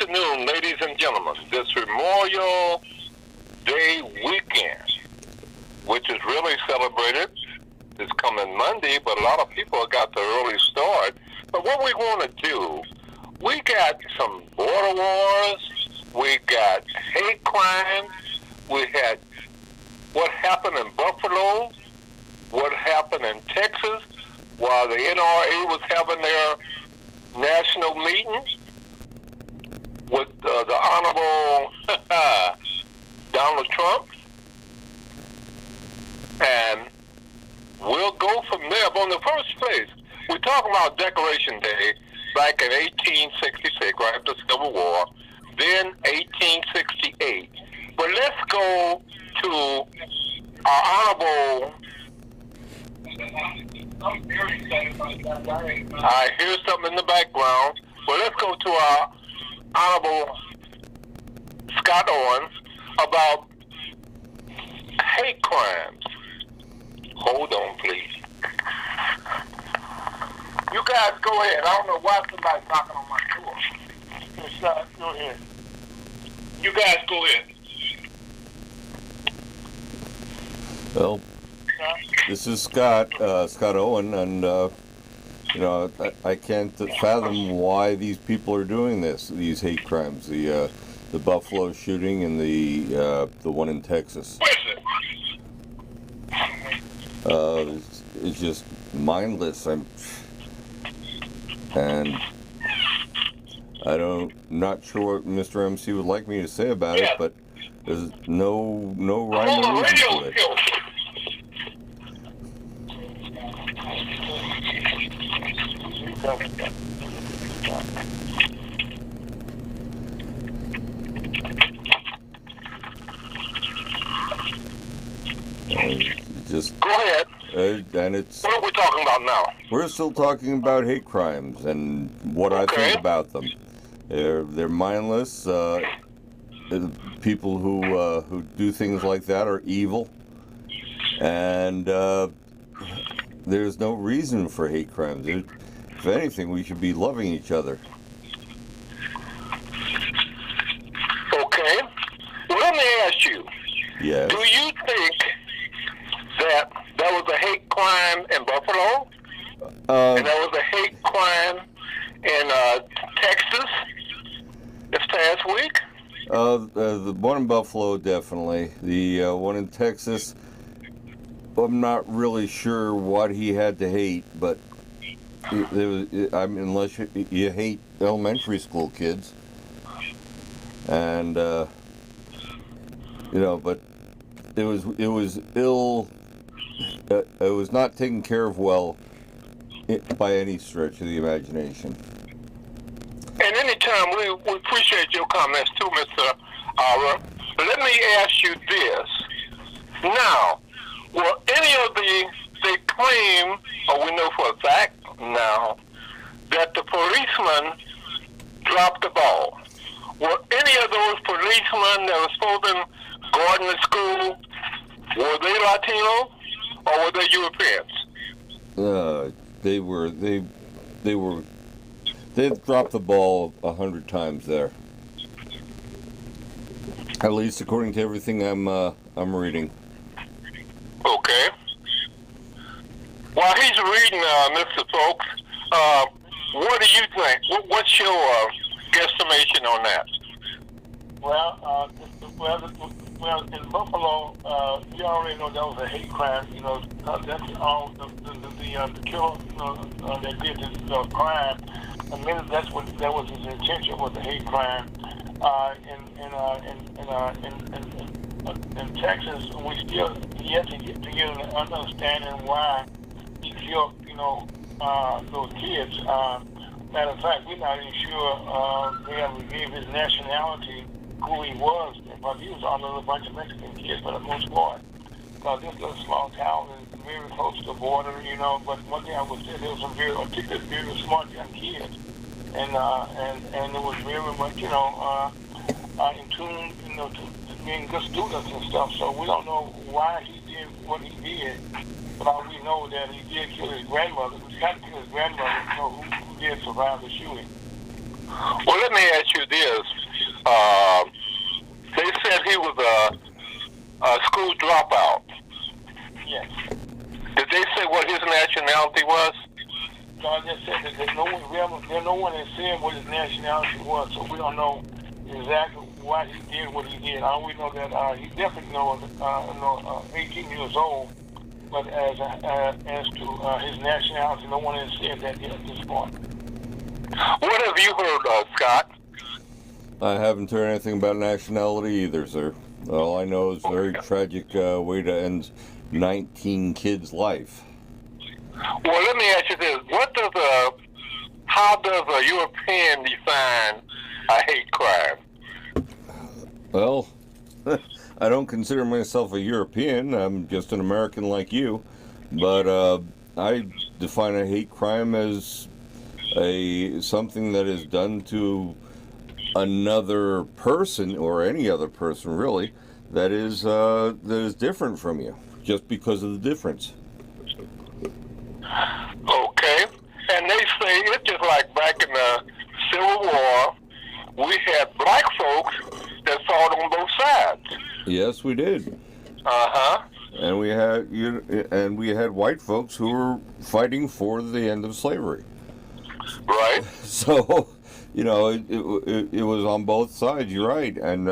afternoon, ladies and gentlemen. This Memorial Day weekend, which is really celebrated, is coming Monday, but a lot of people got the early start. But what we want to do, we got some border wars, we got hate crimes, we had what happened in Buffalo, what happened in Texas, while the NRA was having their national meeting with the Honorable Donald Trump. And we'll go from there. But in the first place, we're talking about Decoration Day back in 1866, right after the Civil War, then 1868. But let's go to our Honorable... I hear something in the background. Well, let's go to our Honorable Scott Owens about hate crimes. Hold on, please. You guys go ahead. I don't know why somebody's knocking on my door. Scott, go ahead. You guys go ahead. Well, this is Scott Owen, and I can't fathom why these people are doing this. These hate crimes, the Buffalo shooting and the one in Texas. It's just mindless. I'm not sure what Mr. MC would like me to say about it, but there's no rhyme or reason to it. Just go ahead. And it's. What are we talking about now? We're still talking about hate crimes and what I think about them. They're mindless. People who do things like that are evil, and there's no reason for hate crimes. If anything, we should be loving each other. Okay. Well, let me ask you. Yes. Do you think that there was a hate crime in Buffalo? And there was a hate crime in Texas this past week? The one in Buffalo, definitely. The one in Texas, I'm not really sure what he had to hate, but unless you hate elementary school kids, and but it was ill. It was not taken care of well by any stretch of the imagination. And anytime we appreciate your comments too, Mr. Ara. But let me ask you this. Now, will any of they claim, or we know for a fact now, that the policemen dropped the ball? Were any of those policemen that were supposed to guard in the school, were they Latino or were they Europeans? They've dropped the ball 100 times there. At least according to everything I'm reading. Okay. While he's reading, Mr. Folks, what do you think? What's your guesstimation on that? Well, in Buffalo, we already know that was a hate crime. That's all the killer, that did this crime. I mean, that was his intention, was a hate crime. In Texas, we still yet to get an understanding why he killed, those kids. Matter of fact, we're not even sure they ever gave his nationality, who he was, but he was under a bunch of Mexican kids for the most part. Because this little small town is very close to the border, but one thing I would say, there was some very smart young kids. And it was very much, in tune, to being good students and stuff. So we don't know why he did what he did, but all we know that he did kill his grandmother. He tried to kill his grandmother, who did survive the shooting. Well, let me ask you this. They said he was a school dropout. Yes. Did they say what his nationality was? So I just said that there's no one that said what his nationality was, so we don't know exactly why he did what he did. All we know that he definitely knows 18 years old, but as to his nationality, no one has said that yet at this point. What have you heard, Scott? I haven't heard anything about nationality either, sir. All I know is a very tragic way to end 19 kids' life. Well, let me ask you this. How does a European define a hate crime? Well, I don't consider myself a European. I'm just an American like you. But I define a hate crime as something that is done to another person, or any other person really, that is different from you, just because of the difference. Okay. And they say it's just like back in the Civil War, we had black folks that fought on both sides. Yes, we did. Uh-huh. And we had white folks who were fighting for the end of slavery. Right. So, it was on both sides. You're right. And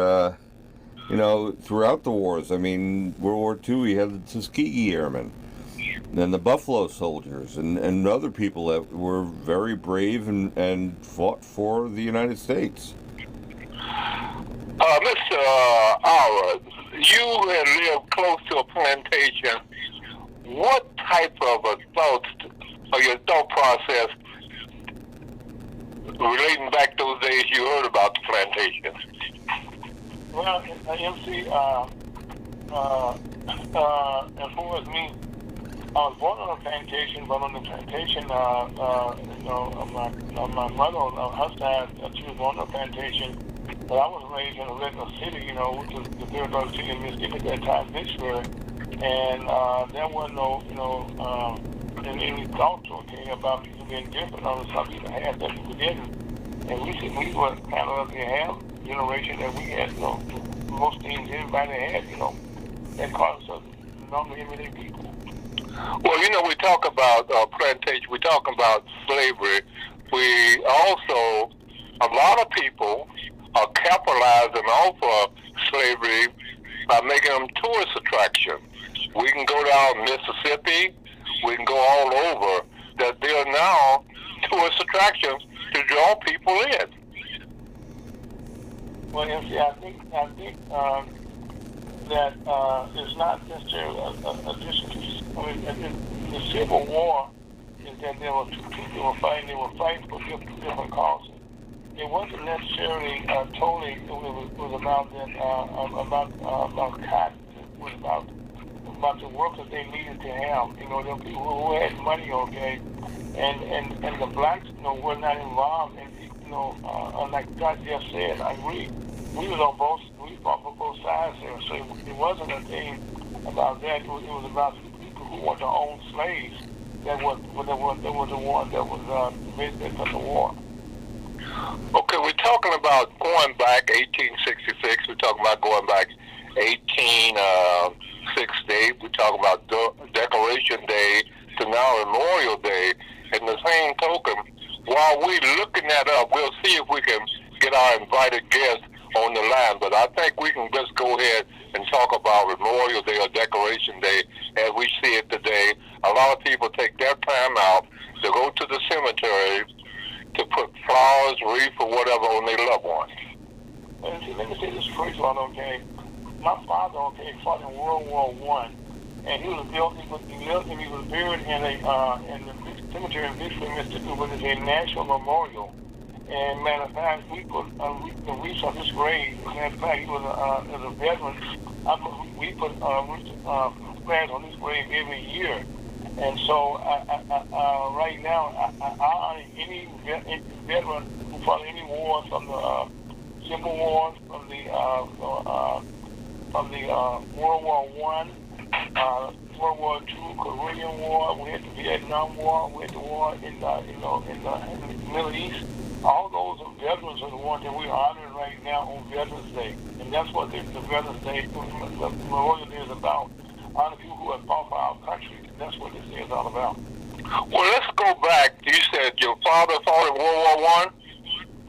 throughout the wars, I mean, World War II, we had the Tuskegee Airmen, and the Buffalo Soldiers, and other people that were very brave and fought for the United States. Mr. Aura, you had lived close to a plantation. What type of thoughts, or your thought process, relating back those days you heard about the plantation? Well, MC, as far as me, I was born on a plantation, but on the plantation, my mother, on her side, she was born on a plantation, but I was raised in a regular city, which was the third largest city in Mississippi at that time, Vicksburg, and there was no, any thoughts, about people being different. Some people had that, people didn't, and we were kind of the half generation that we had, most things everybody had, that caused us normally everyday people. Well, we talk about plantation, we talk about slavery. We also, a lot of people are capitalizing off of slavery by making them tourist attractions. We can go down Mississippi, we can go all over, that they are now tourist attractions to draw people in. Well, I think that it's not necessarily a distance. I mean, the Civil War is that there were two people were fighting. They were fighting for different causes. It wasn't necessarily totally. It was about that about cotton. It was about the workers they needed to have. The people who had money, and the blacks, were not involved. And like God just said, I agree. We fought for both sides there, so it wasn't a thing about that. It was about people who wanted to own slaves. That was the one that was basically from the war. Okay, we're talking about going back 1866. We're talking about going back 1868. We're talking about Decoration Day to now Memorial Day. And the same token, while we're looking that up, we'll see if we can get our invited guests on the line, but I think we can just go ahead and talk about Memorial Day or Decoration Day as we see it today. A lot of people take their time out to go to the cemetery to put flowers, wreaths, or whatever on their loved ones. Let me say this first one, okay? My father, fought in World War I, and he was buried in the cemetery in Vicksburg, Mississippi, which is a national memorial. And matter of fact, we put the wreaths on his grave. Matter of fact, he was as a veteran. We put flags on his grave every year. And so right now, I honor any veteran who fought any wars, from the Civil Wars, from the World War I, World War II, Korean War. We had the Vietnam War. We had the war in the Middle East. All those are veterans are the ones that we're honoring right now on Veterans Day. And that's what the Veterans Day, the Memorial Day is about. Honor people who have fought for our country. And that's what this day is all about. Well, let's go back. You said your father fought in World War I?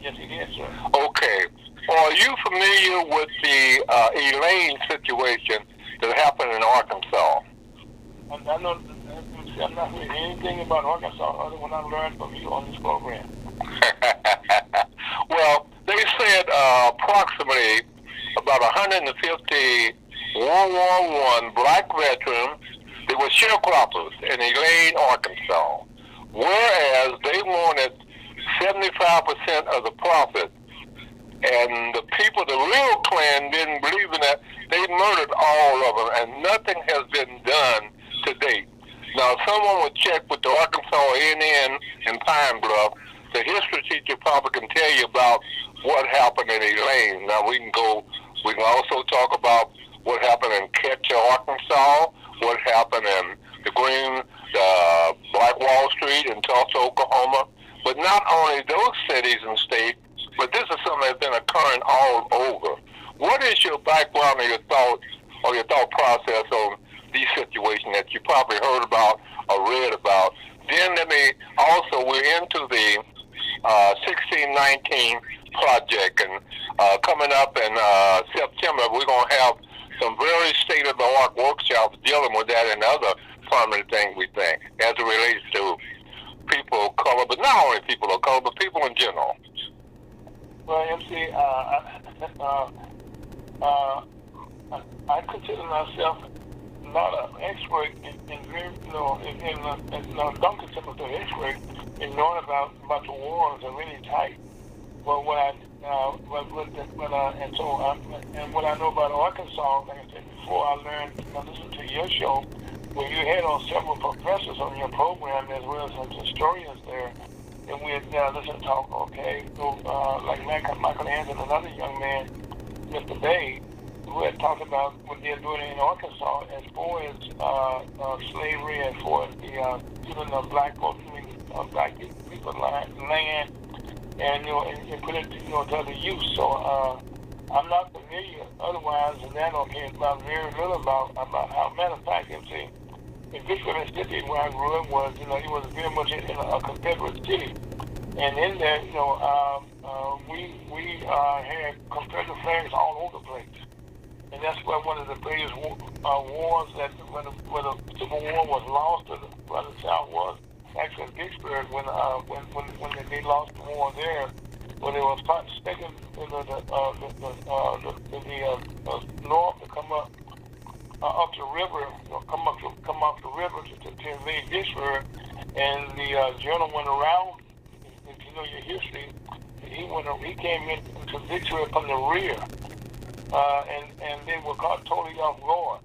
Yes, he did, sir. Okay. Are you familiar with the Elaine situation that happened in Arkansas? I know, I'm not hearing anything about Arkansas other than what I learned from you on this program. Well, they said approximately about 150 World War I black veterans, they were sharecroppers in Elaine, Arkansas, whereas they wanted 75% of the profit. And the people, the real Klan, didn't believe in that. They murdered all of them, and nothing has been done to date. Now, someone would check with the Arkansas A&N in Pine Bluff. The history teacher probably can tell you about what happened in Elaine. Now, we can also talk about what happened in Ketcher, Arkansas, what happened in the Black Wall Street in Tulsa, Oklahoma. But not only those cities and states, but this is something that's been occurring all over. What is your background or your thought process on these situations that you probably heard about or read about? Then we're into the 1619 project, and coming up in September, we're going to have some very state-of-the-art workshops dealing with that and other prominent things we think as it relates to people of color, but not only people of color, but people in general. Well, MC, I consider myself not an expert don't consider myself an expert in knowing about the wars are really tight. But what I know about Arkansas, like I said before, I listened to your show where you had on several professors on your program as well as some historians there. And we had listened to talk, like Michael Anderson, another young man, Mr. Bay, who had talked about what they're doing in Arkansas as far as slavery, as far as even the black people land, and put it to other use. So I'm not familiar otherwise than that, about very little about how. Matter of fact, in Vicksburg, Mississippi, where I grew up, it was very much in a Confederate city. And in there, we had Confederate flags all over the place. And that's where one of the greatest wars that when the Civil War was lost by the South was actually in Vicksburg when they lost the war there, when they were expecting the North to come up the river, come up the river to invade Vicksburg, and the general went around. If you know your history, he came into Vicksburg from the rear, and they were caught totally off guard.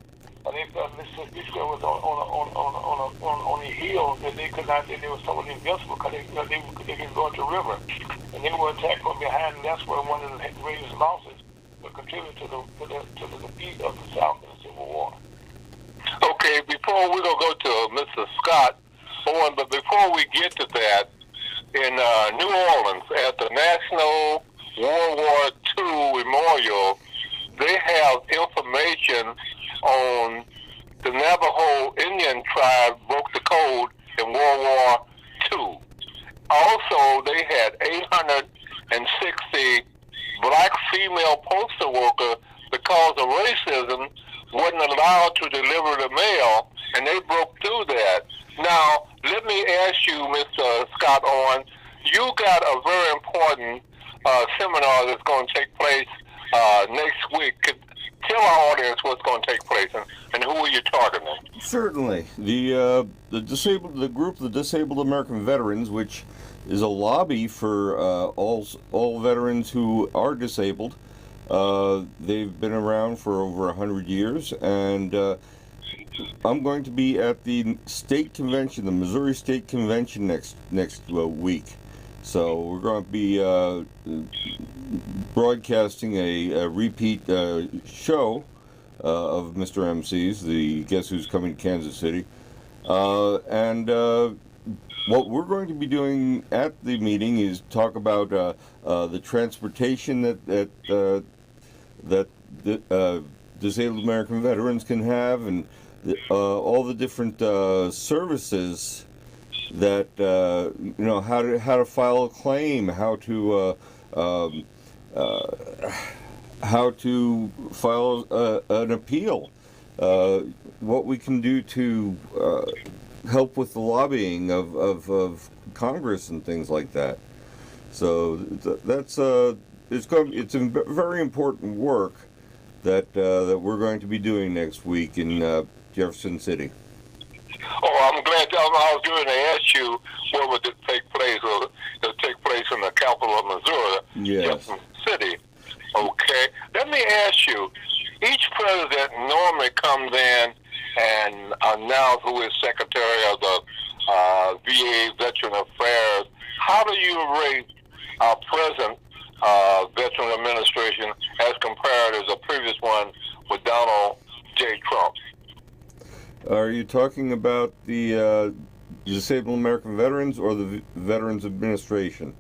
They thought Vicksburg was on a hill that they could not. They were somewhat invincible because they could go up the river, and they were attacked from behind. And that's where one of the greatest losses would contribute to the defeat of the South in the Civil War. Okay, before we're gonna go to Mr. Scott Owen, but before we get to that, in New Orleans at the National World War II Memorial, they have information on the Navajo Indian tribe broke the code in World War II. Also, they had 860 black female postal workers because of racism wasn't allowed to deliver the mail, and they broke through that. Now, let me ask you, Mr. Scott Owen, you got a very important seminar that's going to take place next week. Tell our audience what's going to take place and who are you targeting? Certainly. The Disabled American Veterans, which is a lobby for all veterans who are disabled. They've been around for over 100 years, and I'm going to be at the state convention, the Missouri State Convention next week. So we're going to be broadcasting a repeat show of Mr. MC's, the Guess Who's Coming to Kansas City. And what we're going to be doing at the meeting is talk about the transportation that disabled American veterans can have, and all the different services that how to file a claim, how to file an appeal, what we can do to help with the lobbying of Congress and things like that. So that's it's a very important work that we're going to be doing next week in Jefferson City. Oh, I'm glad. I was going to ask you where would it take place, or it'll take place in the capital of Missouri, Jefferson City. Okay. Let me ask you. Each president normally comes in and announces who is Secretary of the VA Veteran Affairs. How do you rate our present Veteran Administration as compared to the previous one with Donald J. Trump? Are you talking about the Disabled American Veterans or the Veterans Administration?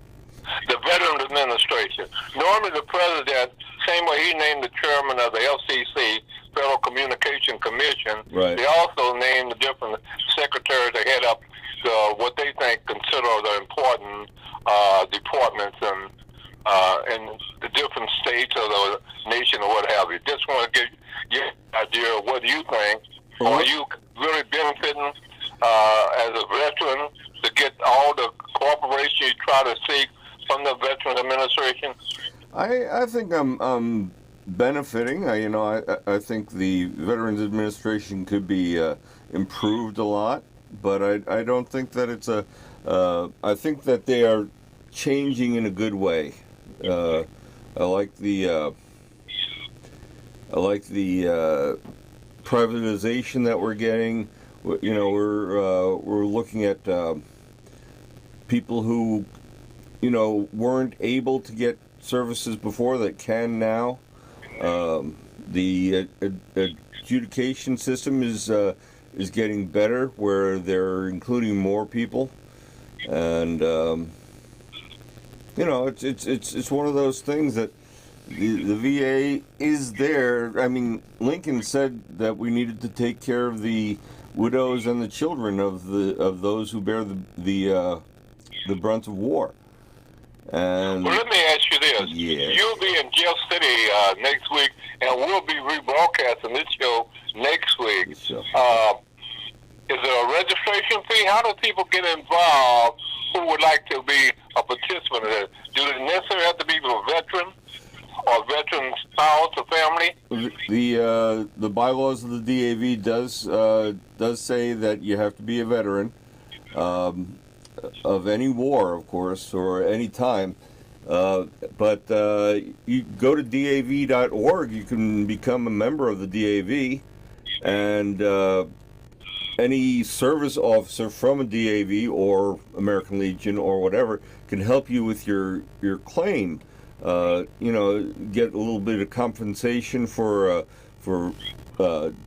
The Veterans Administration. Normally the president, same way he named the chairman of the FCC, Federal Communication Commission, right. They also named the different secretaries to head up what they think consider the important departments in the different states of the nation or what have you. Just want to get your idea of what you think. Are you really benefiting as a veteran to get all the cooperation you try to seek from the Veterans Administration? I think I'm benefiting. I think the Veterans Administration could be improved a lot, but I don't think that it's I think that they are changing in a good way. I like the privatization that we're getting. We're looking at people who weren't able to get services before that can now. The adjudication system is getting better, where they're including more people, and it's one of those things that the VA is there. I mean, Lincoln said that we needed to take care of the widows and the children of those who bear the brunt of war. And well, let me ask you this. Yes. You'll be in Jeff City next week, and we'll be rebroadcasting this show next week. Sure. Is there a registration fee? How do people get involved who would like to be a participant in it? Do they necessarily have to be a veteran or veteran spouse or family? The bylaws of the DAV does say that you have to be a veteran of any war, of course, or any time. But you go to DAV.org, you can become a member of the DAV, and any service officer from a DAV or American Legion or whatever can help you with your claim. Get a little bit of compensation for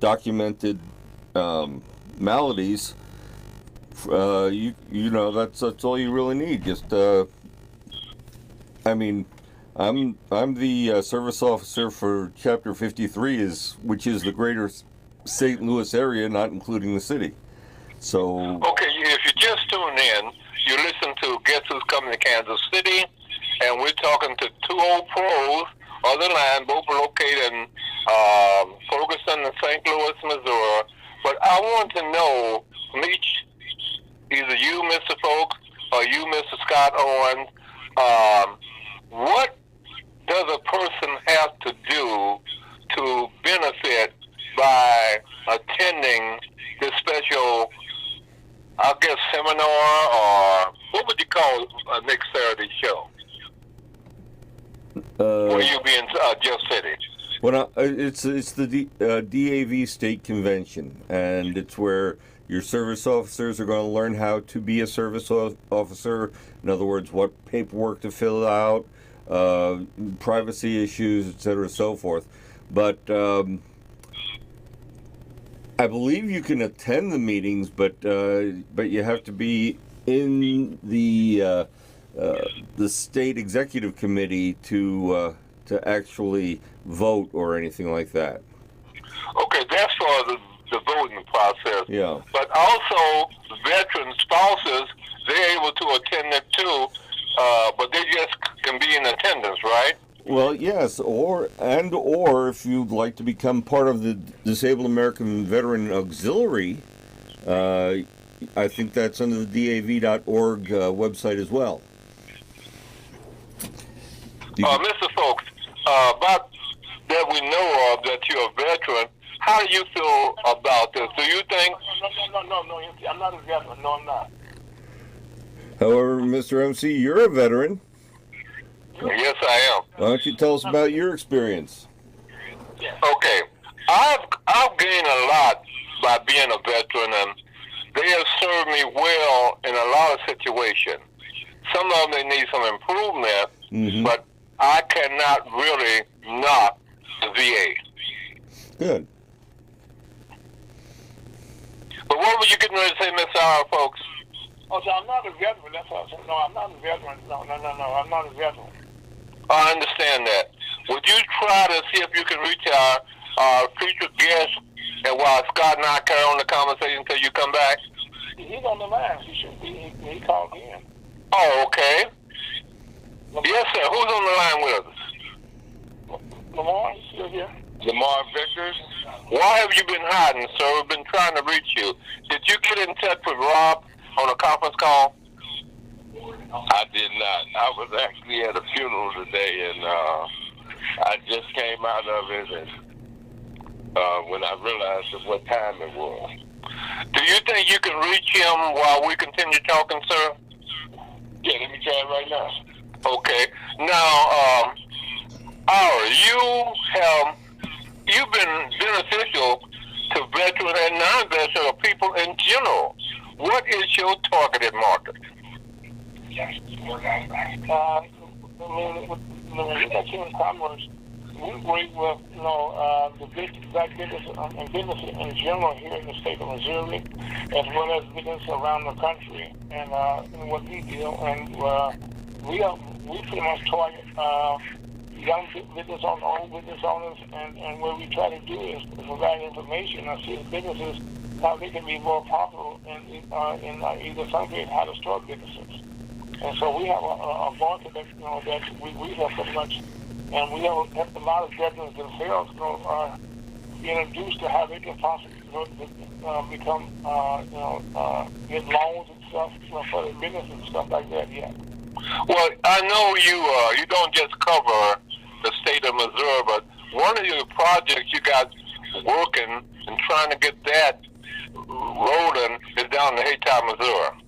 documented maladies. That's all you really need. Just I'm the service officer for Chapter 53, which is the greater St. Louis area, not including the city. So okay, if you just tune in, you listen to Guess Who's Coming to Kansas City, and we're talking to two old pros on the line, both located in Ferguson and St. Louis, Missouri. But I want to know from either you, Mr. Folks, or you, Mr. Scott Owens, what does a person have to do to benefit by attending this special, I guess, seminar, or what would you call next Saturday show? Will you be in Jeff City? Well, it's the DAV State Convention, and it's where your service officers are going to learn how to be a service officer. In other words, what paperwork to fill out, privacy issues, etc., so forth. But I believe you can attend the meetings, but you have to be in the state executive committee to actually vote or anything like that. Okay, that's for the voting process. Yeah. But also, veteran spouses, they're able to attend it too, but they just can be in attendance, right? Well, yes, or if you'd like to become part of the Disabled American Veteran Auxiliary, I think that's under the DAV.org website as well. Mr. Folks, about that we know of that you're a veteran, how do you feel about this? Do you think... No, I'm not a veteran. No, I'm not. However, Mr. MC, you're a veteran. Yes, I am. Why don't you tell us about your experience? Okay. I've gained a lot by being a veteran, and they have served me well in a lot of situations. Some of them they need some improvement, but I cannot really knock the VA. Good. But what were you getting ready to say, Miss Sarah, folks? Oh, so I'm not a veteran. That's what I said. No, I'm not a veteran. No, I'm not a veteran. I understand that. Would you try to see if you can reach our featured guest, and while Scott and I carry on the conversation until you come back? He's on the line. He should be. He called in. Oh, okay. Yes, sir. Who's on the line with us? Lamar, you still here? Lamar Victor. Why have you been hiding, sir? We've been trying to reach you. Did you get in touch with Rob on a conference call? I did not. I was actually at a funeral today, and I just came out of it, and when I realized what time it was. Do you think you can reach him while we continue talking, sir? Yeah, let me try it right now. Okay. Now, you've been beneficial to veterans and non-veterans or people in general. What is your targeted market? Human commerce, we work with, the black business and business in general here in the state of Missouri, as well as business around the country, and what we do, and we pretty much target young business owners, old business owners, and what we try to do is provide information and see the businesses how they can be more profitable in either some case how to start businesses. And so we have a market that we have pretty much, and we have a lot of veterans themselves be introduced to how they can possibly become get loans and stuff for their business and stuff like that. Yeah. Well, I know you don't just cover the state of Missouri, but one of your projects you got working and trying to get that rolling is down in Haytown, Missouri.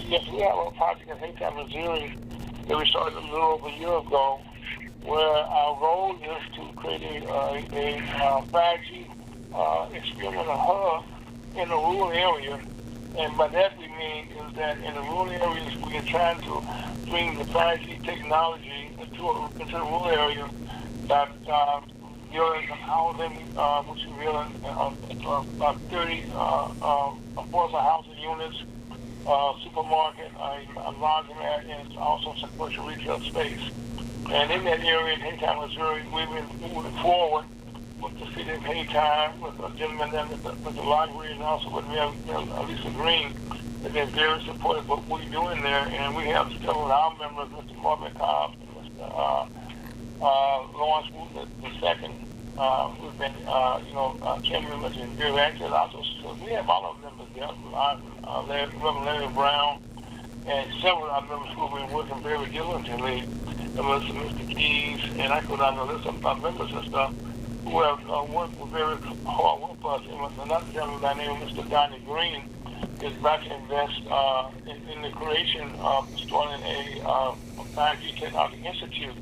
Yes, we have a project in Haytown, Missouri that we started a little over a year ago, where our goal is to create a 5G experimental hub in the rural area. And by that we mean is that in the rural areas we are trying to bring the 5G technology into the rural area that building some housing, which is building about 30 affordable housing units, supermarket, a laundromat, and also some commercial retail space. And in that area in Haytown, Missouri, we've been moving forward with the city of Haytown, with a gentleman there with the library, and also with Lisa Green. They've been very supportive of what we're doing there, and we have several of our members, Mr. Marvin Cobb, Mr. Lawrence Wood II, who've been, Kim members and very active. Also, so we have all of our members there, Reverend Larry Brown, and several of our members who have been working very diligently. There was Mr. Keys, and I go down the list of our members and stuff who have worked very hard with us. And another gentleman by the name of Mr. Donnie Green is about to invest in the creation of starting a 5G Technology Institute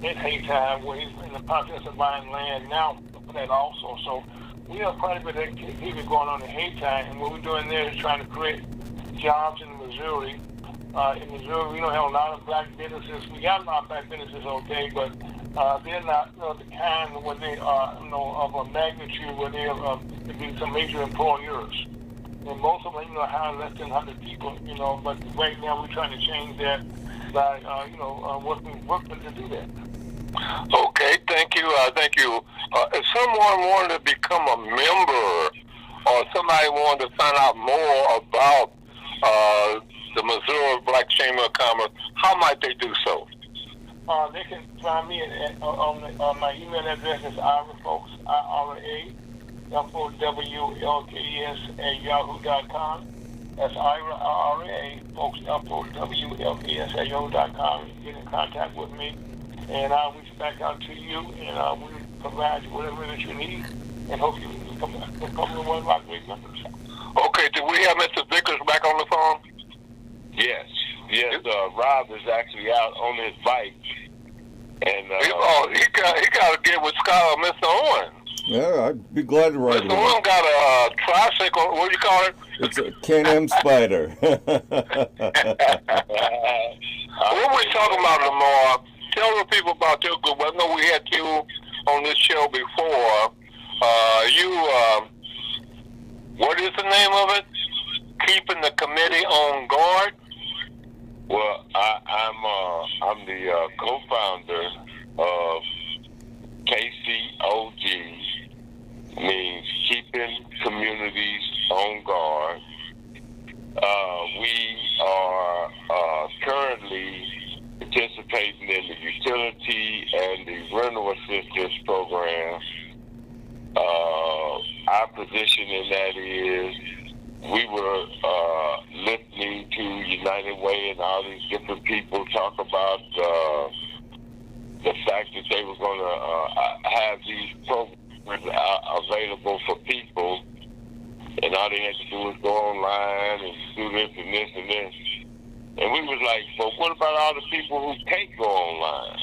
in Haytown, where he's in the process of buying land now for that also. So we have quite a bit of activity going on in Haytown, and what we're doing there is trying to create jobs in Missouri. In Missouri, we don't have a lot of black businesses. We got a lot of black businesses, okay, but they're not the kind where they are, of a magnitude where they can be some major employers. and most of them, hire less than 100 people, but right now we're trying to change that by, working to do that. Okay, thank you. Thank you. If someone wanted to become a member or somebody wanted to find out more about the Missouri Black Chamber of Commerce, how might they do so? They can find me on my email address is IRAfolks, IRAFOWLKES @yahoo.com. That's IRA, folks, FOWLKES @yahoo.com. Get in contact with me, and I'll reach back out to you, and we'll provide you whatever that you need, and hope you become one of our great members. Okay, do we have Mr. Vickers back on the phone? Yes. Rob is actually out on his bike, and he got to get with Scott or Mr. Owen. Yeah, I'd be glad to ride with Mr. him. Owen got a tricycle. What do you call it? It's a Can-Am Spider. What we talking about, Lamar? Tell the people about your group. I know we had you on this show before. What is the name of it? Keeping the committee on guard? Well, I'm the co-founder of KCOG, means Keeping Communities on Guard. We are currently participating in the utility and the rental assistance program. Our position in that is we were listening to United Way and all these different people talk about the fact that they were going to have these programs available for people, and all they had to do was go online and do this and this and this. And we was like, well, what about all the people who can't go online?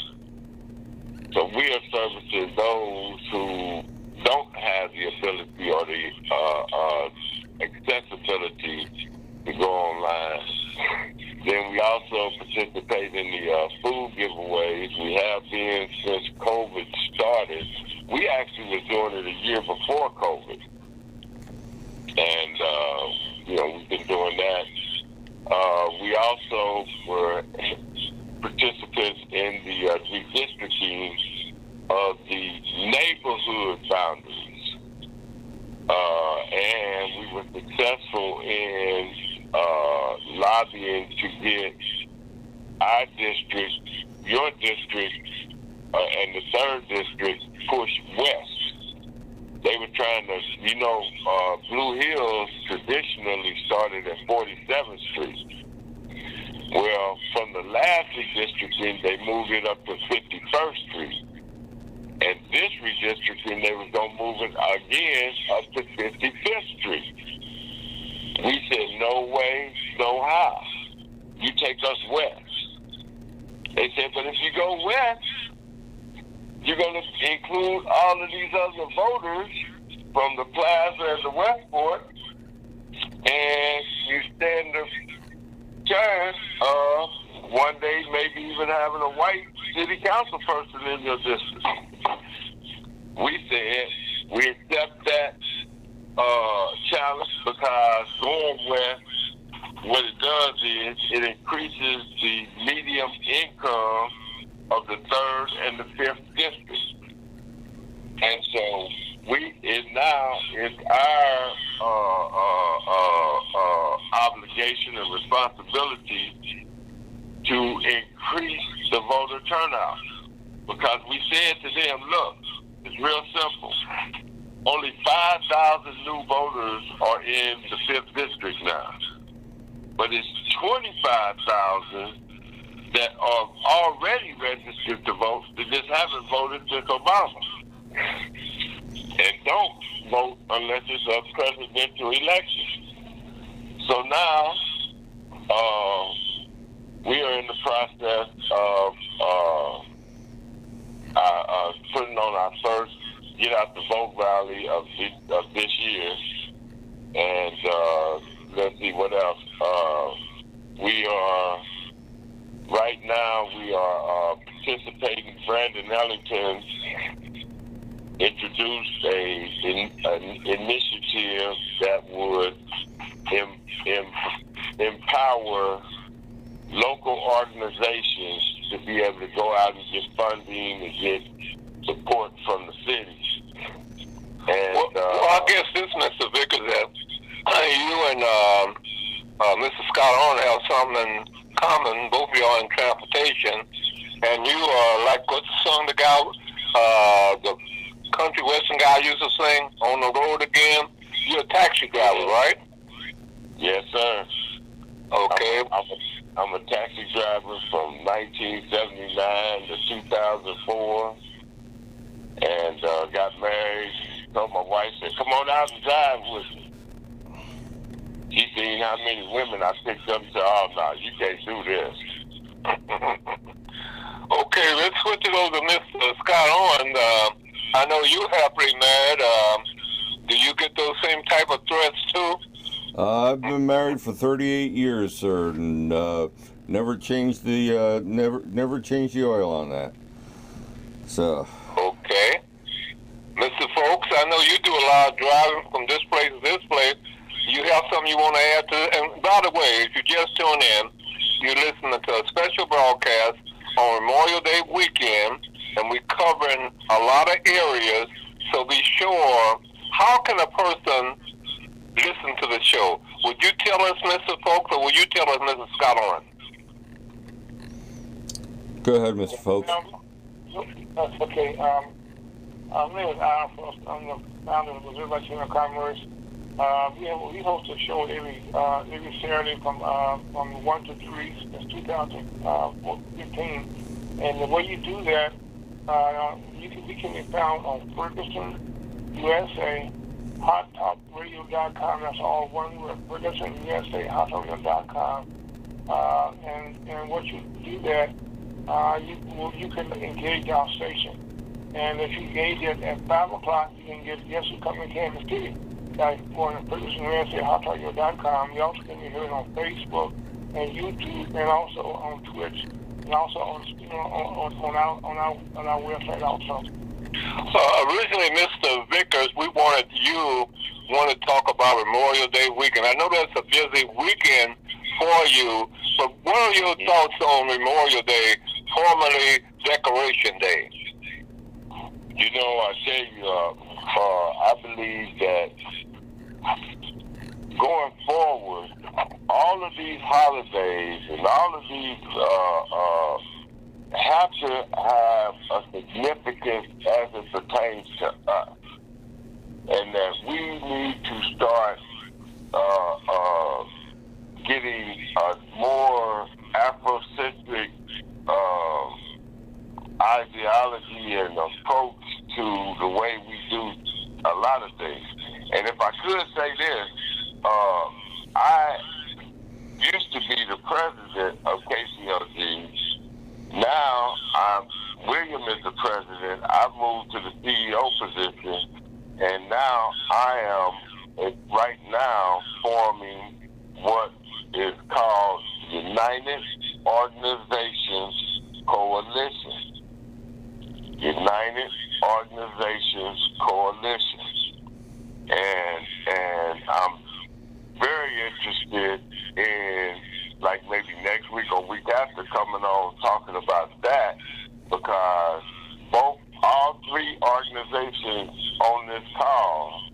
So we are servicing those who don't have the ability or the accessibility to go online. Then we also participate in the food giveaways. We have been since COVID started. We actually was doing it a year before COVID. And, we've been doing that. We also were participants in the redistricting of the neighborhood boundaries. And we were successful in lobbying to get our district, your district, and the 3rd district pushed west. They were trying to, Blue Hills traditionally started at 47th Street. Well, from the last redistricting, they moved it up to 51st Street. And this redistricting, they was going to move it again up to 55th Street. We said, no way, no how. You take us west. They said, but if you go west, you're going to include all of these other voters from the Plaza and the Westport, and you stand the chance of one day maybe even having a white city council person in your district. We said we accept that challenge because going west, what it does is it increases the medium income of the 3rd and the 5th district. And so it's our obligation and responsibility to increase the voter turnout. Because we said to them, look, it's real simple. Only 5,000 new voters are in the 5th district now. But it's 25,000 that are already registered to vote that just haven't voted since Obama. And don't vote unless it's a presidential election. So now, we are in the process of putting on our first Get Out the Vote rally of this year. And let's see what else. Right now we are participating. Brandon Ellington introduced an initiative that would empower local organizations to be able to go out and get funding and get support from the cities. And well, I guess this, Mr. Vickers, that you and Mr. Scott Owen have something in common. Both of y'all in transportation, and you are like what's the song the guy, the country western guy used to sing, "On the Road Again." You're a taxi driver, right? Yes, sir. Okay. I'm a taxi driver from 1979 to 2004, and got married. Told my wife, said, "Come on out and drive with me." She seen how many women I picked up and said, "Oh, no, you can't do this." Okay, let's switch it over to Mr. Scott Owen. I know you happily married. Do you get those same type of threats too? I've been married for 38 years, sir, and never changed the never changed the oil on that. So. Okay, Mr. Folks, I know you do a lot of driving from this place to this place. You have something you want to add to it? And by the way, if you just tune in, you're listening to a special broadcast on Memorial Day weekend, and we're covering a lot of areas. So be sure. How can a person listen to the show? Would you tell us, Mr. Folks, or would you tell us, Mrs. Scott Owen? Go ahead, Mr. Folks. That's okay. My name is Al Frost. I'm the founder of the Missouri Chamber of Commerce. We host a show every Saturday from 1 to 3 since 2015. And the way you do that, we can be found on Ferguson, USA, HotTalkRadio.com. That's all one word. Ferguson, USA, HotTalkRadio.com. And once you do that, you can engage our station. And if you engage at 5 o'clock, you can get guests who come in Kansas City. Like going to Ferguson, USA, HotTalkRadio.com. You also can be heard on Facebook and YouTube, and also on Twitch, and also on our website also. Originally, Mr. Vickers, we wanted to talk about Memorial Day weekend. I know that's a busy weekend for you, but what are your thoughts on Memorial Day, formerly Decoration Day? You know, I tell you, I believe that going forward, all of these holidays and all of these have to have a significance as it pertains to us. And that we need to start getting a more Afrocentric ideology and approach to the way we do a lot of things. And if I could say this, I used to be the president of KCLG. Now William is the president. I moved to the CEO position, and now I am right now forming what is called United Organizations Coalition. United Organizations Coalition. And I'm very interested in, like, maybe next week or week after, coming on talking about that, because all three organizations on this call,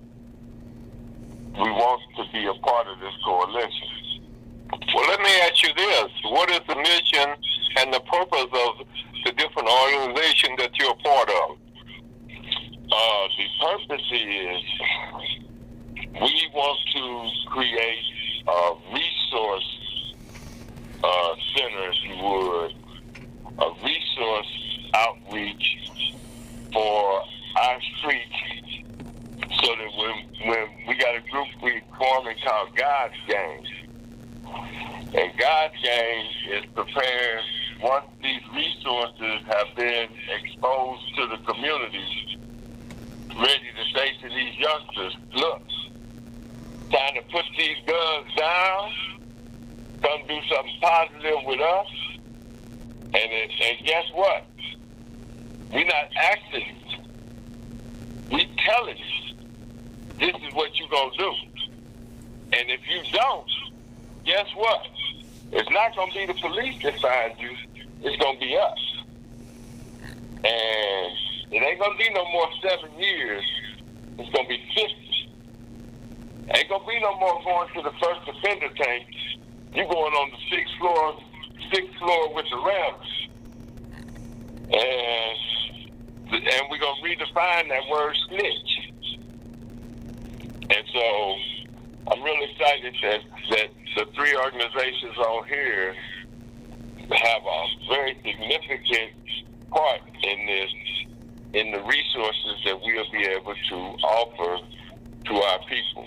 we want to be a part of this coalition. Well, let me ask you this. What is the mission and the purpose of the different organizations that you're a part of? The purpose is we want to create a resource center, if you would, a resource outreach for our streets, so that when we got a group we forming called God's Gang, and God's Gang is prepared, once these resources have been exposed to the community, ready to say to these youngsters, look, time to put these guns down, come do something positive with us, and guess what? We're not acting. We telling you, this is what you're going to do. And And if you don't, guess what? It's not going to be the police that finds you. It's going to be us. And it ain't going to be no more 7 years. It's going to be 50. Ain't going to be no more going to the first offender tank. You going on the sixth floor with the Rams. And we're going to redefine that word snitch. And so I'm really excited that the three organizations on here have a very significant part in this, in the resources that we'll be able to offer to our people.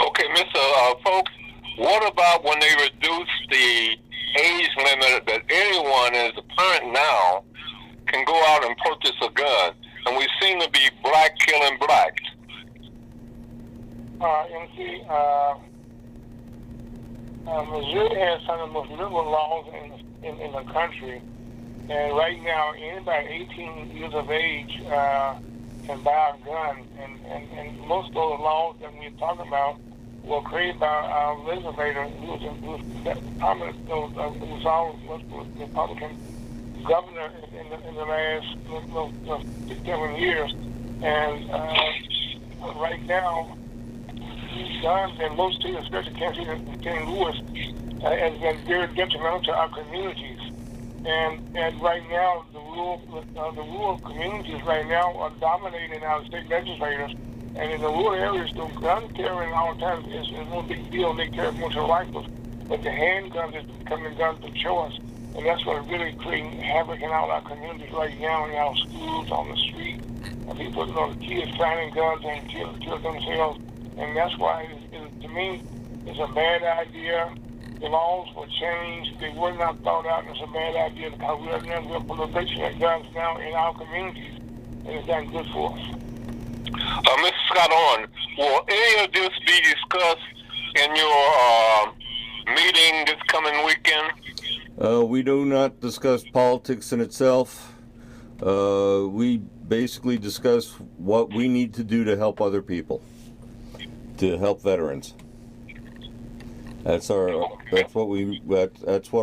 Okay, Mr. Folks, what about when they reduce the age limit that anyone as a parent now can go out and purchase a gun? And we seem to be black killing black. Missouri has some of the most liberal laws in the country. And right now, anybody 18 years of age can buy a gun. And most of those laws that we're talking about were created by our legislator, who was all Republican governor in the last 7 years. And right now, these guns in most states, especially Kansas and St. Louis, has been very detrimental to our communities. And right now, the rural communities right now are dominating our state legislators. And in the rural areas, the gun carrying all the time is no big deal. They carry more rifles. But the handguns is becoming guns of choice. And that's what really creating havoc in all our communities right now, in our schools, on the street. And people, the kids finding guns and kill themselves. And that's why, to me, it's a bad idea. The laws were changed. They were not thought out. It's a bad idea because we're proliferation of guns now in our communities. And it's not good for us. Mr. Scott Owen, will any of this be discussed in your meeting this coming weekend? We do not discuss politics in itself. We basically discuss what we need to do to help other people, to help veterans. That's what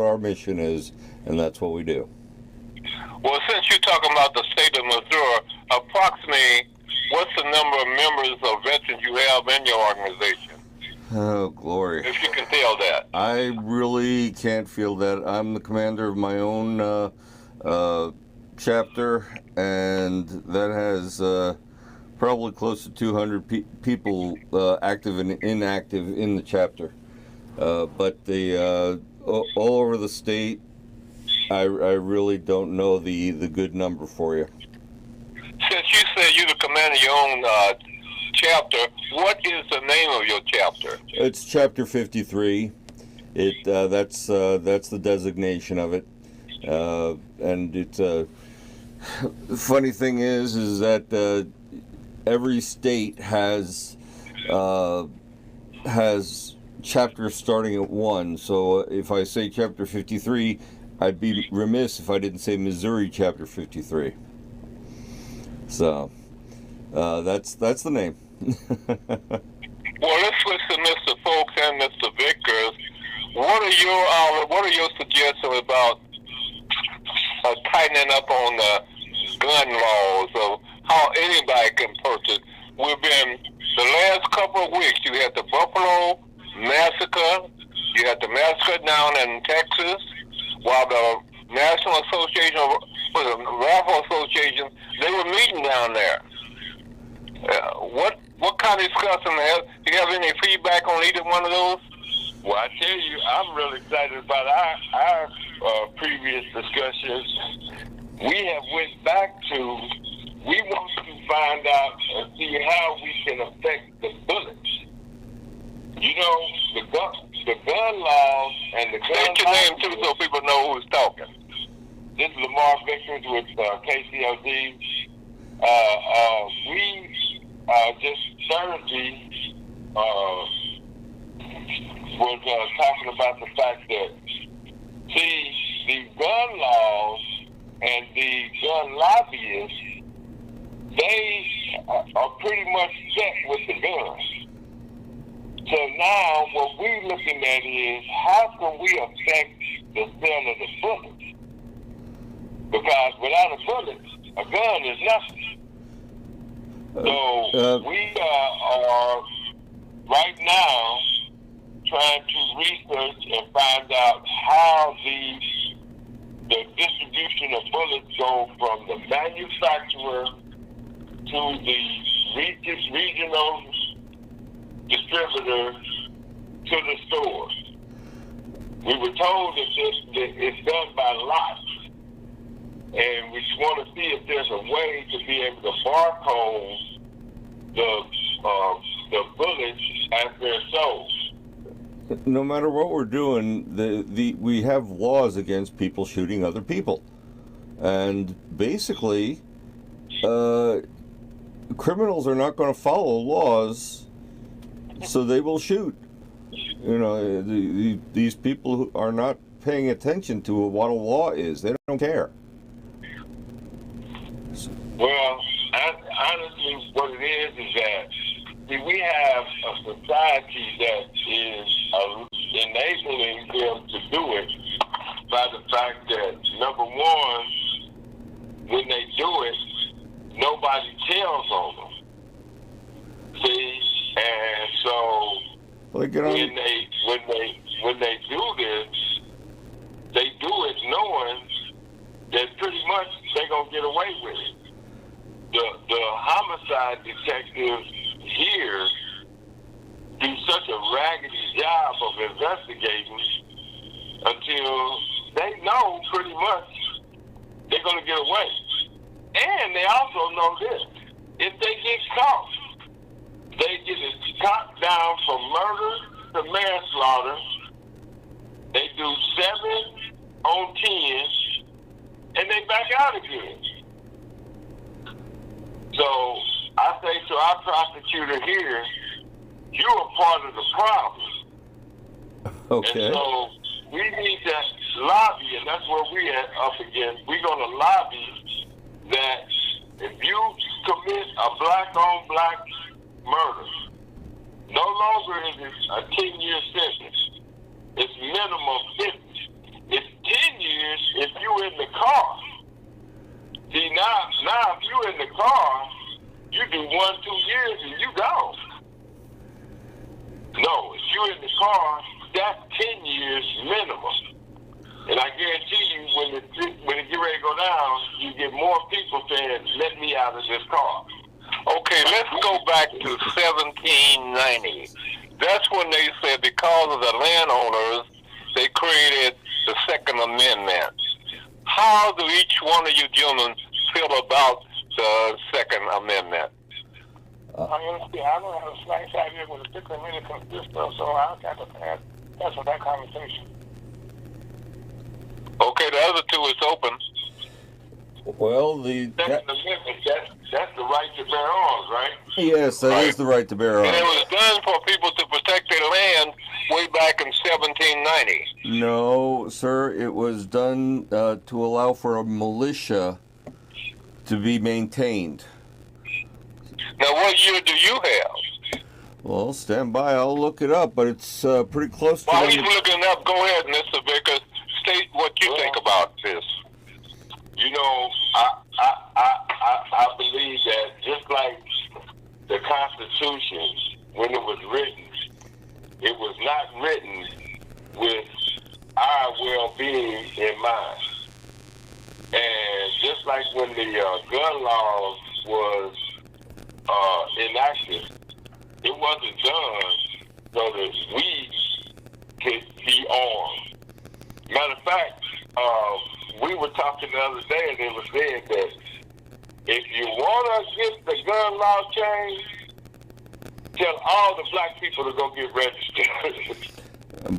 our mission is, and that's what we do. Well, since you're talking about the state of Missouri, approximately what's the number of members of veterans you have in your organization? Oh, glory. If you can tell that. I really can't feel that. I'm the commander of my own chapter, and that has probably close to 200 people active and inactive in the chapter. But all over the state, I really don't know the good number for you. Since you said you're the commander of your own chapter, what is the name of your chapter? It's Chapter 53. That's the designation of it. And it's the funny thing is that every state has chapters starting at 1. So if I say Chapter 53, I'd be remiss if I didn't say Missouri Chapter 53. So that's the name. Well, let's switch to Mr. Folks and Mr. Vickers. What are your suggestions about tightening up on the gun laws of how anybody can purchase? We've been the last couple of weeks. You had the Buffalo massacre. You had the massacre down in Texas, while the National Association, Rifle Association, they were meeting down there. What kind of discussion? Do you have any feedback on either one of those? Well, I tell you, I'm really excited about our previous discussions. We have went back to, we want to find out and see how we can affect the bullets. You know, the gun laws and the gun State your name too so people know who's talking. This is Lamar Vickers with KCLD. We just Thursday was talking about the fact that, see, the gun laws and the gun lobbyists, they are pretty much set with the guns. So now what we're looking at is how can we affect the sale of the bullets? Because without a bullet, a gun is nothing. So we are right now trying to research and find out how the distribution of bullets go from the manufacturer to the regional distributor to the stores. We were told that it's done by lots, and we just want to see if there's a way to be able to barcode the bullets as they're sold. No matter what we're doing, we have laws against people shooting other people, and basically, criminals are not going to follow laws, so they will shoot. You know, these people who are not paying attention to what a law is. They don't care. Well, honestly, what it is that we have a society that is enabling them to do it by the fact that, number one, when they do it, nobody tells on them. See, and so when they do this, they do it knowing that pretty much they're gonna get away with it. The homicide detectives here do such a raggedy job of investigating until they know pretty much they're gonna get away. And they also know this: if they get caught, they get caught down from murder to manslaughter. They do 7 on 10, and they back out again. So I say to our prosecutor here, you're a part of the problem. Okay. And so we need to lobby, and that's where we're up against. We're going to lobby that if you commit a black-on-black murder, no longer is it a 10-year sentence. It's minimum 50. It's 10 years if you're in the car. See, now if you're in the car, you do 1-2 years and you gone. No, if you're in the car, that's 10 years minimum. And I guarantee you, when it get ready to go down, you get more people saying, let me out of this car. Okay, let's go back to 1790. That's when they said because of the landowners, they created the Second Amendment. How do each one of you gentlemen feel about the Second Amendment? I don't have a slight idea what the Second Amendment consists of, so I'll have to pass on that conversation. Okay, the other two is open. Well, Second Amendment, that's the right to bear arms, right? Yes, that is the right to bear arms. And it was done for people to protect their land way back in 1790. No, sir, it was done to allow for a militia to be maintained. Now, what year do you have? Well, stand by. I'll look it up, but it's pretty close to... While he's looking it up, go ahead, Mr. Vickers. State what you think about this. You know, I believe that just like the Constitution, when it was written, it was not written with our well-being in mind. And just like when the gun laws was enacted, it wasn't done so that we could be armed. Matter of fact, we were talking the other day, and it was said that if you want to get the gun law changed, tell all the black people to go get registered.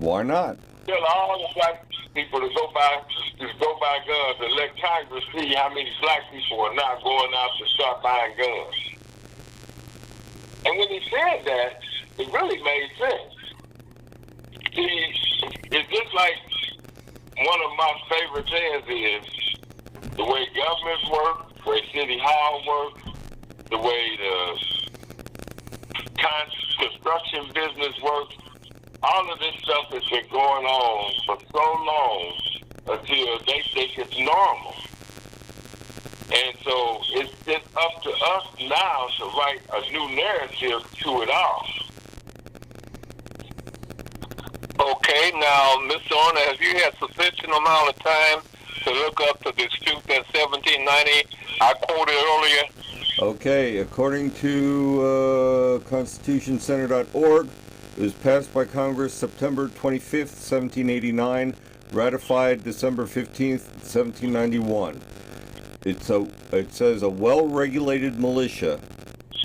Why not? Tell all the black people to go buy guns and let Congress see how many black people are not going out to start buying guns. And when he said that, it really made sense. See, it's just like one of my favorite things is the way governments work, the way City Hall works, the way the construction business work. All of this stuff has been going on for so long until they think it's normal. And so it's just up to us now to write a new narrative to it all. Okay, now, Mr. Orner, have you had sufficient amount of time to look up the dispute that 1790 I quoted earlier? Okay, according to constitutioncenter.org, it was passed by Congress September 25th, 1789, ratified December 15th, 1791. It says a well-regulated militia,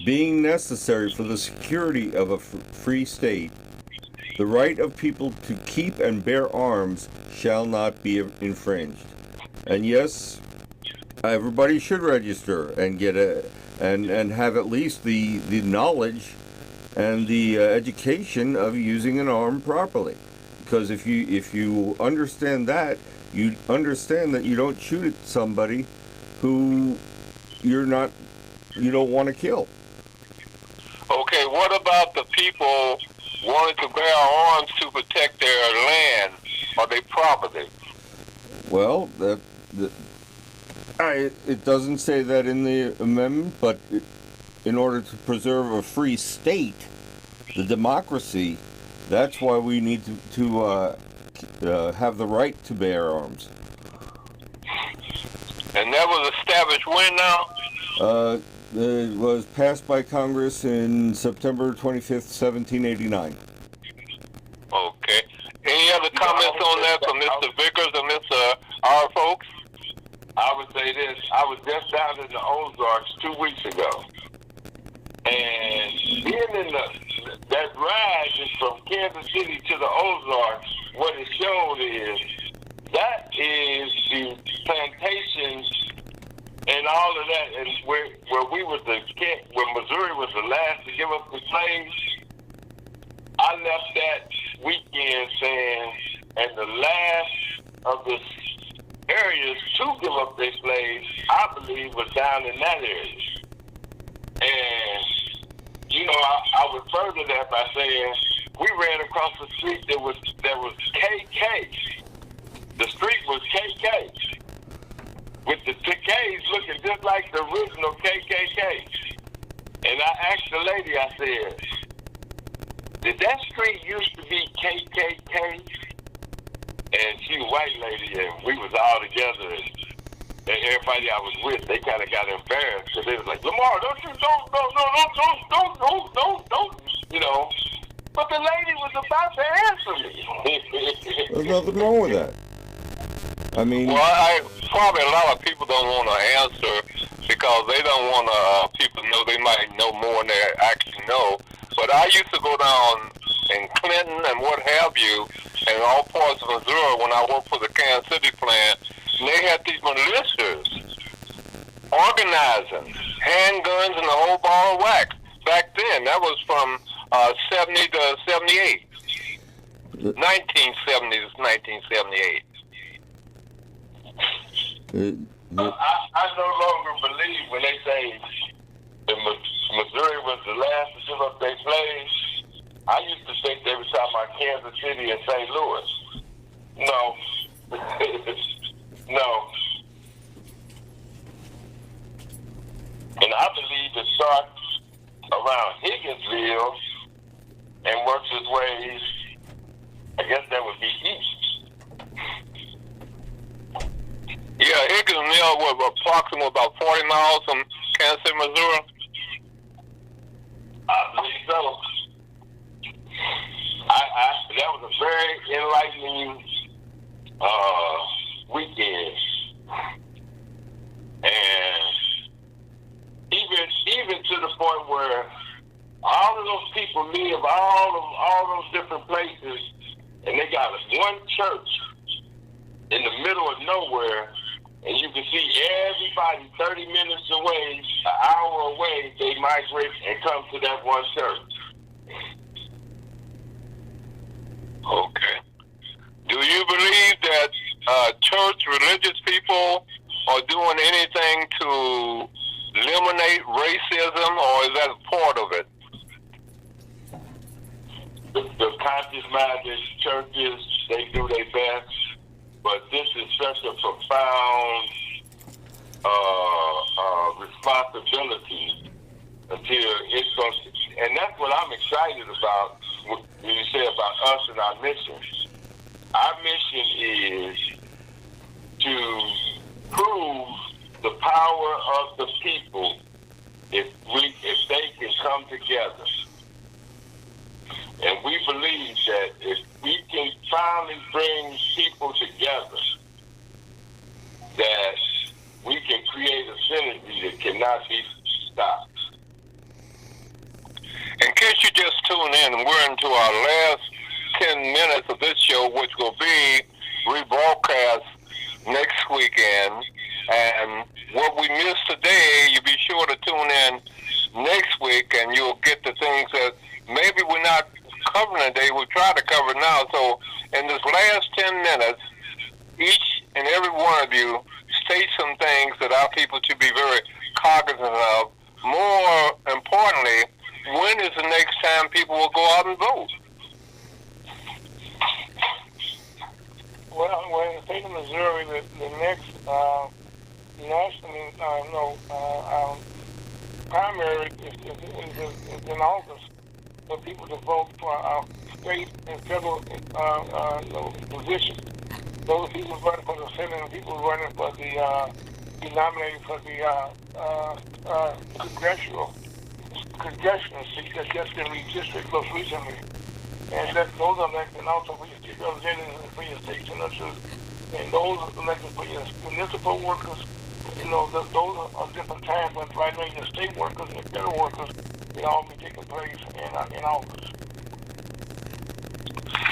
being necessary for the security of a free state, the right of people to keep and bear arms shall not be infringed. And yes, everybody should register and get and have at least the knowledge and the education of using an arm properly. Because if you understand that, you understand that you don't shoot at somebody who you don't want to kill. Okay, what about the people wanting to bear arms to protect their land or their property? Well, it doesn't say that in the amendment, but in order to preserve a free state, the democracy, that's why we need to have the right to bear arms. And that was established when now? It was passed by Congress in September 25th, 1789. Okay. Any other comments on that from Mr. Vickers or Mr. R. folks? I would say this. I was just down in the Ozarks 2 weeks ago. And being in that ride is from Kansas City to the Ozarks, what it showed is that is the plantations and all of that, and where we was where Missouri was the last to give up the slaves. I left that weekend saying, and the last of the areas to give up their slaves, I believe, was down in that area. And I would further that by saying we ran across the street that was KK. The street was KK, with the K's looking just like the original KKK. And I asked the lady, I said, did that street used to be KKK? And she was a white lady, and we was all together. And everybody I was with, they kind of got embarrassed because they was like, Lamar, don't, But the lady was about to answer me. There's nothing wrong with that. I mean, well, probably a lot of people don't want to answer because they don't want people to know they might know more than they actually know. But I used to go down in Clinton and what have you, in all parts of Missouri when I worked for the Kansas City plant, and they had these militias organizing handguns and the whole ball of wax. Back then, that was from 70 to 78. 1970 to 1978. I no longer believe when they say that Missouri was the last to give up their slaves. I used to think they were talking about Kansas City and St. Louis. No. No. And I believe it starts around Higginsville and works its way, I guess that would be east. Yeah, Higginsville was approximately about 40 miles from Kansas City, Missouri. I believe so. That was a very enlightening weekend, and even to the point where all of those people live all those different places, and they got one church in the middle of nowhere, and you can see everybody 30 minutes away, an hour away, they migrate and come to that one church. Okay. Do you believe that church religious people are doing anything to eliminate racism, or is that a part of it? responsibility until it's going to, and that's what I'm excited about when you say about us and our mission. Our mission is to prove the power of the people if they can come together. And we believe that if we can finally bring people together, that we can create a synergy that cannot be stopped. In case you just tune in, we're into our last 10 minutes of this show, which will be rebroadcast next weekend. And what we missed today, you'll be sure to tune in next week, and you'll get the things that maybe we're not covering today. We'll try to cover now. So in this last 10 minutes, each and every one of you state some things that our people should be very cognizant of. More importantly, when is the next time people will go out and vote? Well, in the state of Missouri, the next primary is in August for people to vote for our state and federal positions. Those people running for the Senate and people running for be nominated for the congressional seat that just been redistricted most recently. And those are elected also for your state representatives, for your state senators, and those are elected for your municipal workers. Those are different times, but right now your state workers and federal workers, they all be taking place in August.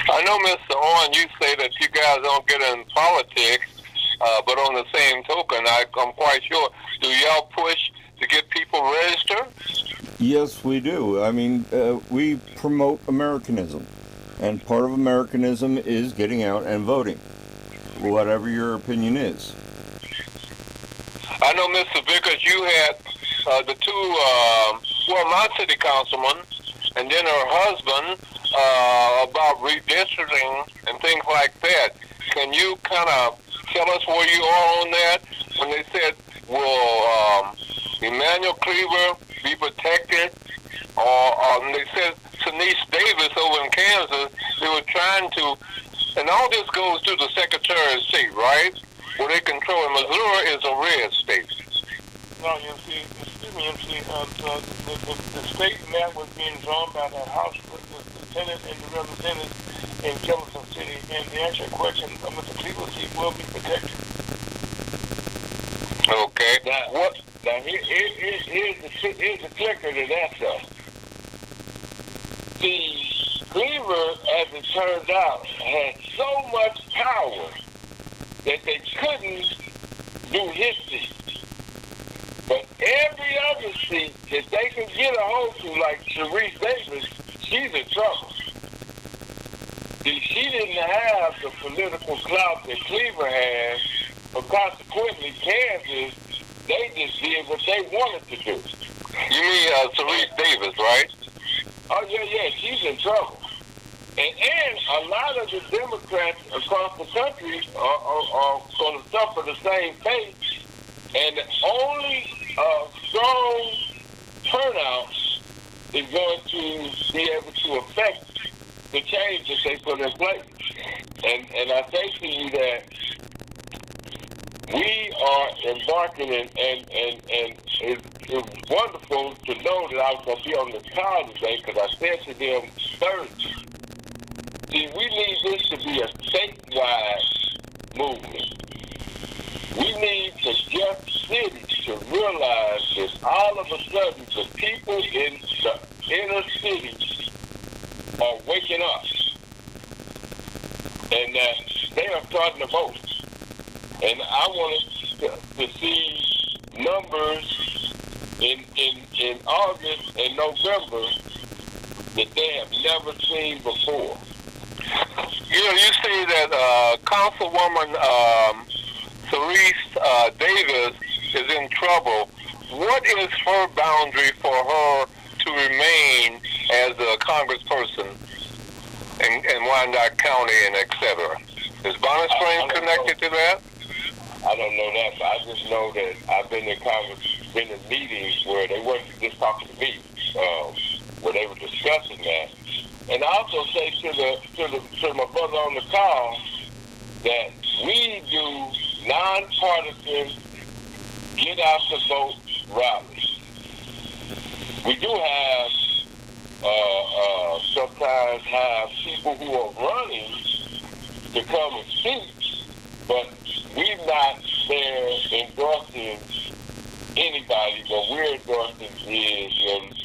I know, Mr. Owen, you say that you guys don't get in politics, but on the same token, I'm quite sure, do y'all push to get people registered? Yes, we do. I mean, we promote Americanism, and part of Americanism is getting out and voting, whatever your opinion is. I know, Mr. Vickers, you had the two, my city councilman, and then her husband, about redistricting and things like that. Can you kind of tell us where you are on that? When they said, will Emmanuel Cleaver be protected? Or they said Denise Davis over in Kansas, they were trying to, and all this goes to the Secretary of State, right? Where they control it. Missouri is a red state. No, the state map was being drawn by the House, the Senate, and the representatives in Jefferson City. And the answer to your question, Mr. Cleveland seat will be protected. Okay. Now here's the kicker to that, though. The Cleaver, as it turns out, had so much power that they couldn't do his seat. But every other seat that they can get a hold to, like Sharice Davis, she's in trouble. See, she didn't have the political clout that Cleaver had, but consequently, Kansas, they just did what they wanted to do. You mean Sharice Davis, right? Oh, yeah, she's in trouble. And a lot of the Democrats across the country are going to suffer the same fate. And the only strong turnout is going to be able to affect the change that they put in place. And I say to you that we are embarking and it's wonderful to know that I was going to be on this call today because I said to them Thursday, see, we need this to be a statewide movement. We need the Jeff City to realize that all of a sudden the people in the inner cities are waking up and that they are starting to vote. And I want to see numbers in August and November that they have never seen before. You say that Councilwoman Sharice Davis is in trouble. What is her boundary for her to remain as a congressperson in Wyandotte County and et cetera? Is Bonnet Springs connected to that? I don't know that, but I just know that I've been in Congress been in meetings where they weren't just talking to me, where they were discussing that. And I also say to my brother on the call that we do nonpartisan get out the vote rallies. We do have sometimes have people who are running to come and speak, but we're not there endorsing anybody. What we're endorsing is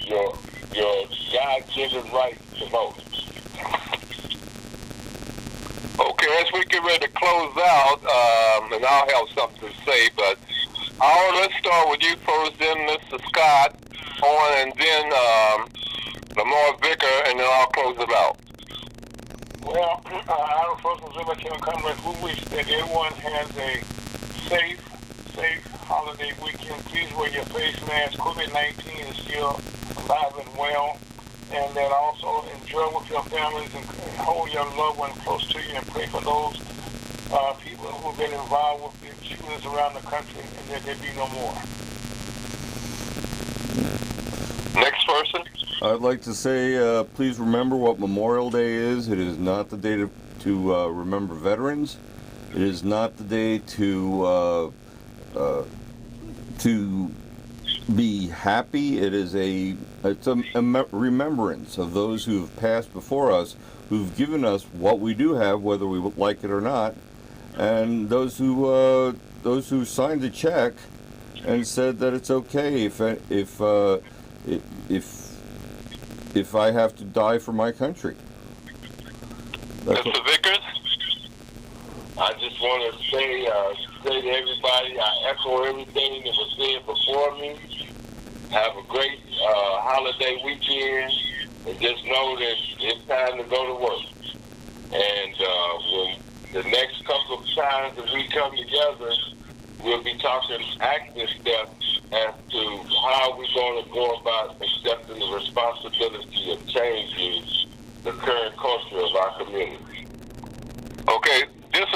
your God-given right to vote. Okay, as we get ready to close out, and I'll have something to say, but let's start with you first, then Mr. Scott, Owen, and then Lamar Vicker, and then I'll close it out. Well, I don't first of all can come with who wish that everyone has a safe holiday weekend. Please wear your face mask. COVID-19 is still alive and well. And then also enjoy with your families and hold your loved ones close to you and pray for those people who have been involved with the shootings around the country and that there be no more. Next person. I'd like to say, please remember what Memorial Day is. It is not the day to remember veterans. It is not the day to be happy. It's a remembrance of those who have passed before us, who've given us what we do have, whether we like it or not, and those who signed the check and said that it's okay if I have to die for my country. Mr. Vickers? I just want to say to everybody, I echo everything that was said before me. Have a great holiday weekend, and just know that it's time to go to work. And when the next couple of times that we come together, we'll be talking active steps as to how we're going to go about accepting the responsibility of changing the current culture of our community. Okay.